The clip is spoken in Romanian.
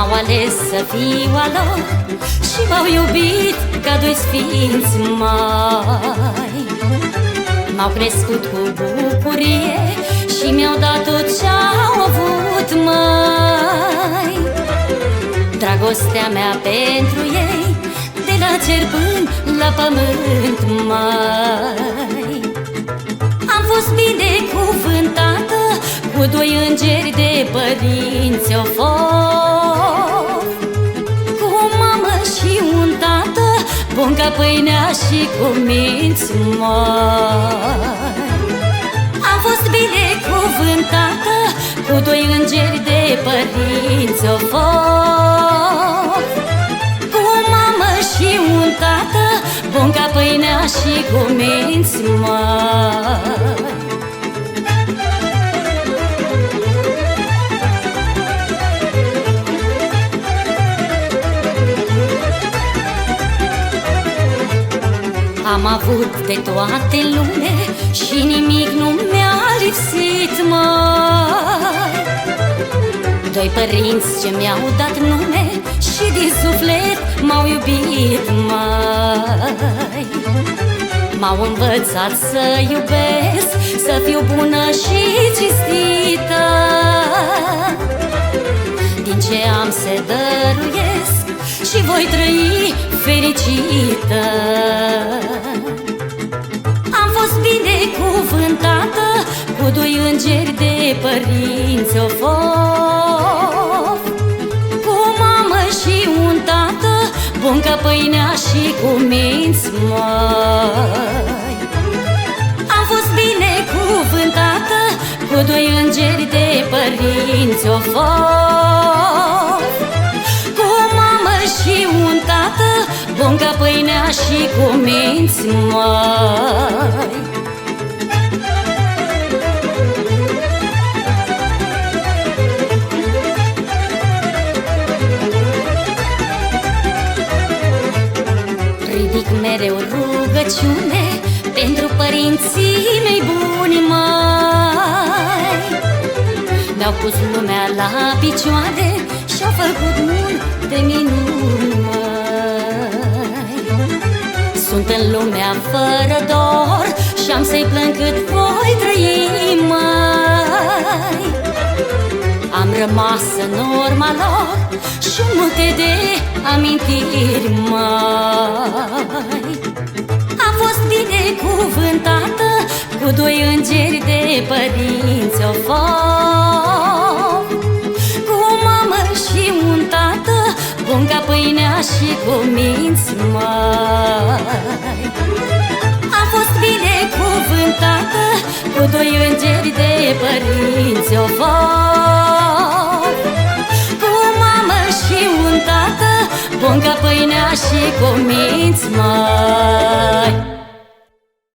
M-au ales să fiu a lor și m-au iubit ca doi sfinți mari. M-au crescut cu bucurie și mi-au dat tot ce-au avut, mai. Dragostea mea pentru ei, de la cer până la pământ, mai. Am fost binecuvântată cu doi îngeri de părinți o fost, cu o mamă și un tată bun ca pâinea și cu minți mari. Am fost binecuvântată cu doi îngeri de părinți o fost, cu o mamă și un tată bun ca pâinea și cu minți mari. Am avut de toate în lume și nimic nu mi-a lipsit, mai. Doi părinți ce mi-au dat nume și din suflet m-au iubit, mai. M-au învățat să iubesc, să fiu bună și cinstită. Din ce am să dăruiesc și voi trăi fericită. Am fost binecuvântată cu doi îngeri de părinți o fost, cu o mamă și un tată bun ca pâinea și cu minți mari. Am fost binecuvântată cu doi îngeri de părinți o fost, cu o mamă și un tată bun ca pâinea și cu minți mari. Ridic mereu rugăciune pentru părinții mei buni, mai. Mi-au pus lumea la picioare și-au făcut multe minuni, mai. Sunt în lumea fără dor și am să-i plâng cât voi trăi, mai. Am rămas în urma lor și multe de amintiri, mai. Am fost binecuvântată cu doi îngeri de părinți o fost, cu o mamă și un tată bun ca pâinea și cu minți mari. Am fost binecuvântată cu doi îngeri de părinți o fost, cu o mamă și un tată bun ca pâinea și cu minți mari.